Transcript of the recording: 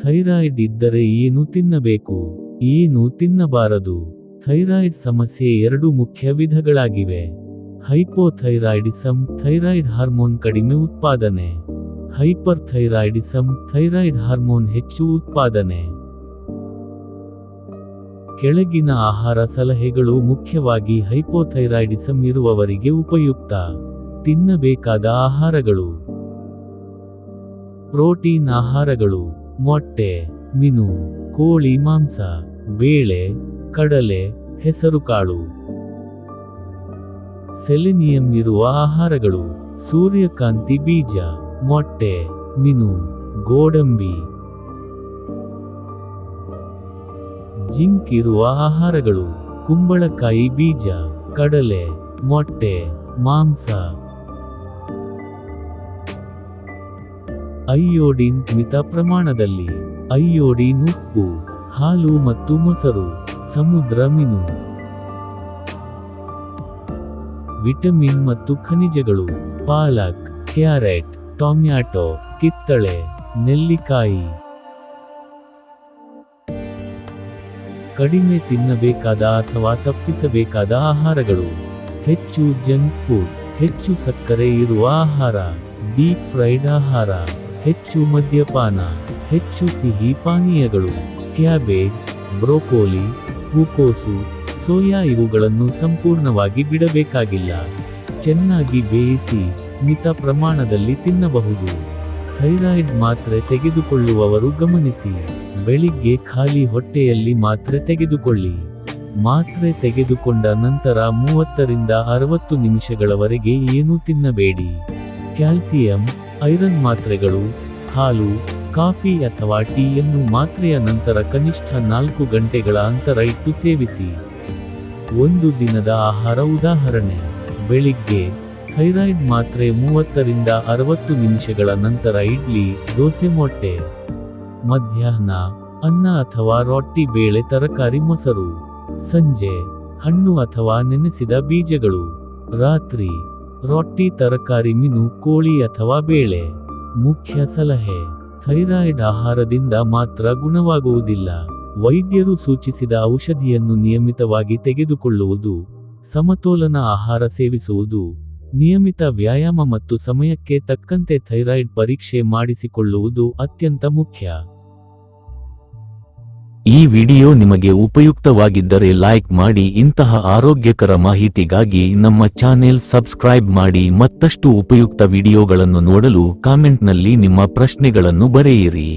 Thyroid ಇದ್ದರೆ ಏನು ತಿನ್ನಬೇಕು, ಏನು ತಿನ್ನಬಾರದು? ಥೈರಾಯ್ಡ್ ಸಮಸ್ಯೆ ಎರಡು ಮುಖ್ಯ ವಿಧಗಳಾಗಿವೆ. ಹೈಪೋಥೈರಾಯ್ಡಿಸಮ್, ಥೈರಾಯ್ಡ್ ಹಾರ್ಮೋನ್ ಕಡಿಮೆ ಉತ್ಪಾದನೆ. ಹೈಪರ್ ಥೈರಾಯ್ಡಿಸಮ್, ಥೈರಾಯ್ಡ್ ಹಾರ್ಮೋನ್ ಹೆಚ್ಚು ಉತ್ಪಾದನೆ. ಕೆಳಗಿನ ಆಹಾರ ಸಲಹೆಗಳು ಮುಖ್ಯವಾಗಿ ಹೈಪೋಥೈರಾಯ್ಡಿಸಮ್ ಇರುವವರಿಗೆ ಉಪಯುಕ್ತ. ತಿನ್ನಬೇಕಾದ ಆಹಾರಗಳು: ಪ್ರೋಟೀನ್ ಆಹಾರಗಳು: ಮೊಟ್ಟೆ, ಮೀನು, ಕೋಳಿ ಮಾಂಸ, ಬೇಳೆ, ಕಡಲೆ, ಹೆಸರುಕಾಳು. ಸೆಲೆನಿಯಂ ಇರುವ ಆಹಾರಗಳು: ಸೂರ್ಯಕಾಂತಿ ಬೀಜ, ಮೊಟ್ಟೆ, ಮೀನು, ಗೋಡಂಬಿ. ಜಿಂಕ್ ಇರುವ ಆಹಾರಗಳು: ಕುಂಬಳಕಾಯಿ ಬೀಜ, ಕಡಲೆ, ಮೊಟ್ಟೆ, ಮಾಂಸ. ಅಯೋಡಿನ್ ಮಿತ ಪ್ರಮಾಣದಲ್ಲಿ. ಅಯೋಡಿನ್ ಉಪ್ಪು, ಹಾಲು ಮತ್ತು ಮೊಸರು, ಸಮುದ್ರ ಮೀನು. ವಿಟಮಿನ್ ಮತ್ತು ಖನಿಜಗಳು: ಪಾಲಕ್, ಕ್ಯಾರೆಟ್, ಟೊಮ್ಯಾಟೊ, ಕಿತ್ತಳೆ, ನೆಲ್ಲಿಕಾಯಿ. ಕಡಿಮೆ ತಿನ್ನಬೇಕಾದ ಅಥವಾ ತಪ್ಪಿಸಬೇಕಾದ ಆಹಾರಗಳು: ಹೆಚ್ಚು ಜಂಕ್ ಫುಡ್, ಹೆಚ್ಚು ಸಕ್ಕರೆ ಇರುವ ಆಹಾರ, ಡೀಪ್ ಫ್ರೈಡ್ ಆಹಾರ, ಹೆಚ್ಚು ಮದ್ಯಪಾನ, ಹೆಚ್ಚು ಸಿಹಿ ಪಾನೀಯಗಳು, ಕ್ಯಾಬೇಜ್, ಬ್ರೋಕೋಲಿ, ಹೂಕೋಸು, ಸೋಯಾ ಇವುಗಳನ್ನು ಸಂಪೂರ್ಣವಾಗಿ ಬಿಡಬೇಕಾಗಿಲ್ಲ. ಚೆನ್ನಾಗಿ ಬೇಯಿಸಿ, ಮಿತ ಪ್ರಮಾಣದಲ್ಲಿ ತಿನ್ನಬಹುದು. ಥೈರಾಯ್ಡ್ ಮಾತ್ರೆ ತೆಗೆದುಕೊಳ್ಳುವವರು ಗಮನಿಸಿ, ಬೆಳಿಗ್ಗೆ ಖಾಲಿ ಹೊಟ್ಟೆಯಲ್ಲಿ ಮಾತ್ರೆ ತೆಗೆದುಕೊಳ್ಳಿ. ಮಾತ್ರೆ ತೆಗೆದುಕೊಂಡ ನಂತರ 30 ರಿಂದ 60 ನಿಮಿಷಗಳವರೆಗೆ ಏನೂ ತಿನ್ನಬೇಡಿ. ಕ್ಯಾಲ್ಸಿಯಂ, ಐರನ್ ಮಾತ್ರೆಗಳು, ಹಾಲು, ಕಾಫಿ ಅಥವಾ ಟೀಯನ್ನು ಮಾತ್ರೆಯ ನಂತರ ಕನಿಷ್ಠ 4 ಗಂಟೆಗಳ ಅಂತರ ಇಟ್ಟು ಸೇವಿಸಿ. ಒಂದು ದಿನದ ಆಹಾರ ಉದಾಹರಣೆ: ಬೆಳಿಗ್ಗೆ ಥೈರಾಯ್ಡ್ ಮಾತ್ರೆ 30 ರಿಂದ 60 ನಿಮಿಷಗಳ ನಂತರ ಇಡ್ಲಿ, ದೋಸೆ, ಮೊಟ್ಟೆ. ಮಧ್ಯಾಹ್ನ ಅನ್ನ ಅಥವಾ ರೊಟ್ಟಿ, ಬೇಳೆ, ತರಕಾರಿ, ಮೊಸರು. ಸಂಜೆ ಹಣ್ಣು ಅಥವಾ ನೆನೆಸಿದ ಬೀಜಗಳು. ರಾತ್ರಿ ರೊಟ್ಟಿ, ತರಕಾರಿ, ಮೀನು, ಕೋಳಿ ಅಥವಾ ಬೇಳೆ. ಮುಖ್ಯ ಸಲಹೆ: ಥೈರಾಯ್ಡ್ ಆಹಾರದಿಂದ ಮಾತ್ರ ಗುಣವಾಗುವುದಿಲ್ಲ. ವೈದ್ಯರು ಸೂಚಿಸಿದ ಔಷಧಿಯನ್ನು ನಿಯಮಿತವಾಗಿ ತೆಗೆದುಕೊಳ್ಳುವುದು, ಸಮತೋಲನ ಆಹಾರ ಸೇವಿಸುವುದು, ನಿಯಮಿತ ವ್ಯಾಯಾಮ ಮತ್ತು ಸಮಯಕ್ಕೆ ತಕ್ಕಂತೆ ಥೈರಾಯ್ಡ್ ಪರೀಕ್ಷೆ ಮಾಡಿಸಿಕೊಳ್ಳುವುದು ಅತ್ಯಂತ ಮುಖ್ಯ. ಈ ವಿಡಿಯೋ ನಿಮಗೆ ಉಪಯುಕ್ತವಾಗಿದ್ದರೆ ಲೈಕ್ ಮಾಡಿ. ಇಂತಹ ಆರೋಗ್ಯಕರ ಮಾಹಿತಿಗಾಗಿ ನಮ್ಮ ಚಾನೆಲ್ ಸಬ್ಸ್ಕ್ರೈಬ್ ಮಾಡಿ. ಮತ್ತಷ್ಟು ಉಪಯುಕ್ತ ವಿಡಿಯೋಗಳನ್ನು ನೋಡಲು ಕಾಮೆಂಟ್ನಲ್ಲಿ ನಿಮ್ಮ ಪ್ರಶ್ನೆಗಳನ್ನು ಬರೆಯಿರಿ.